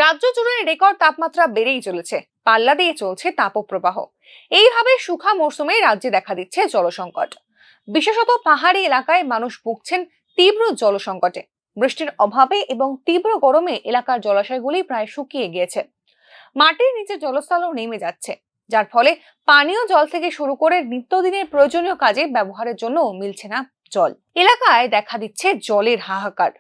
রাজ্য জুড়ে রেকর্ড তাপমাত্রা বেড়েই চলেছে, পাল্লা দিয়ে চলছে তাপপ্রবাহ। এইভাবে শুখা মৌসুমে রাজ্যে দেখা দিচ্ছে জলসংকট। বিশেষত পাহাড়ি এলাকায় মানুষ ভুগছেন তীব্র জলসংকটে। বৃষ্টির অভাবে এবং তীব্র গরমে এলাকার জলাশয়গুলি প্রায় শুকিয়ে গিয়েছে। মাটির নিচে জলস্তরও নেমে যাচ্ছে, যার ফলে পানীয় জল থেকে শুরু করে নিত্যদিনের প্রয়োজনীয় কাজে ব্যবহারের জন্য মিলছে না জল। এলাকায় দেখা দিচ্ছে জলের হাহাকার।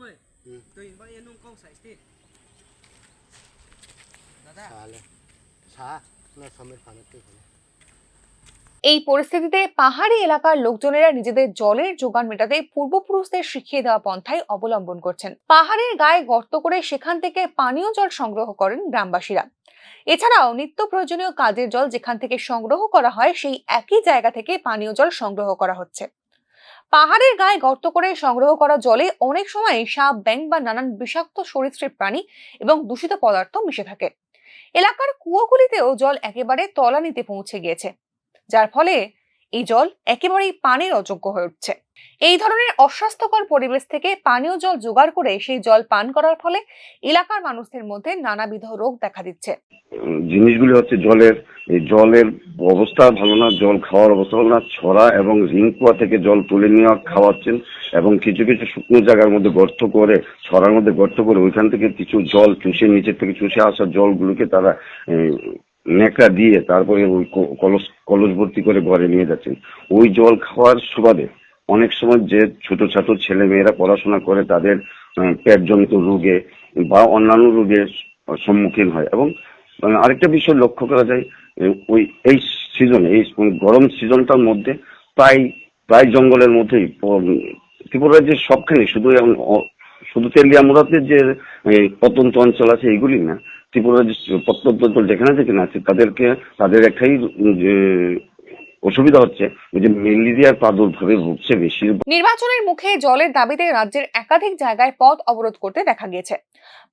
Mời, tôi bao nhiêu nông công sải tít. Dadah. Sale. Sa, na samer khana te khana. এই পরিস্থিতিতে পাহাড়ি এলাকার লোকজনেরা নিজেদের জলের যোগান মেটাতে পূর্বপুরুষদের শিখিয়ে দেওয়া পন্থাই অবলম্বন করছেন। পাহাড়ের গায়ে গর্ত করে সেখান থেকে পানীয় জল সংগ্রহ করেন গ্রামবাসীরা। এছাড়াও নিত্য প্রয়োজনীয় কাজের জল যেখান থেকে সংগ্রহ করা হয় সেই একই জায়গা থেকে পানীয় জল সংগ্রহ করা হচ্ছে। পাহাড়ের গায়ে গর্ত করে সংগ্রহ করা জলে অনেক সময় সাপ, ব্যাঙ বা নানান বিষাক্ত সরীসৃপ প্রাণী এবং দূষিত পদার্থ মিশে থাকে। এলাকার কুয়োগুলিতেও জল একেবারে তলানিতে পৌঁছে গিয়েছে, যার ফলে এই জল একেবারেই পানির অযোগ্য হয়ে উঠছে। এই ধরনের অস্বাস্থ্যকর পরিবেশ থেকে পানীয় জল জোগাড় করে সেই জল পান করার ফলে এলাকার মানুষদের মধ্যে নানাবিধ রোগ দেখা দিচ্ছে। জিনিসগুলি হচ্ছে জলের অবস্থা ভালো না, জল খাওয়ার অবস্থা ভালো না। ছড়া এবং রিং কুয়া থেকে জল তুলে নিয়ে খাওয়াচ্ছেন এবং কিছু কিছু শুকনো জায়গার মধ্যে গর্ত করে, ছড়ার মধ্যে গর্ত করে ওইখান থেকে কিছু জল চুষে, নিচের থেকে চুষে আসা জলগুলোকে তারা নেকড়া দিয়ে তারপরে ওই কলস কলস ভর্তি করে ঘরে নিয়ে যাচ্ছেন। ওই জল খাওয়ার সুবাদে অনেক সময় যে ছোট ছোট ছেলে মেয়েরা পড়াশোনা করে তাদের পেটজনিত রোগে বা অন্যান্য রোগের সম্মুখীন হয়। এবং আরেকটা বিষয় লক্ষ্য করা যায়, এই সিজনে, এই গরম সিজনটার মধ্যে প্রায় প্রায় জঙ্গলের মধ্যেই ত্রিপুরার যে সবখানে শুধু তেলিয়ামুড়াতে যে প্রত্যন্ত অঞ্চল আছে এইগুলি না, ত্রিপুরার যে প্রত্যন্ত অঞ্চল যেখানে যেখানে আছে তাদের একটাই অসুবিধা হচ্ছে যে ম্যালেরিয়ার প্রাদুর্ভাবে ভুগছে বেশি। নির্বাচনের মুখে জলের দাবিতে রাজ্যের একাধিক জায়গায় পথ অবরোধ করতে দেখা গিয়েছে।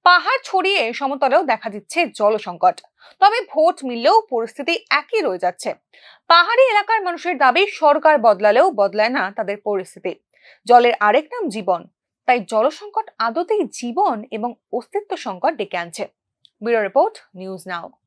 পাহাড় ছড়িয়ে সমতলেও দেখা দিচ্ছে জল সংকট। তবে ভোট মিললেও পরিস্থিতি একই রয়ে যাচ্ছে। পাহাড়ি এলাকার মানুষের দাবি সরকার বদলালেও বদলায় না তাদের পরিস্থিতি। জলের আরেক নাম জীবন, তাই জল সংকট আদতেই জীবন এবং অস্তিত্ব সংকট ডেকে আনছে। Bureau report, news now.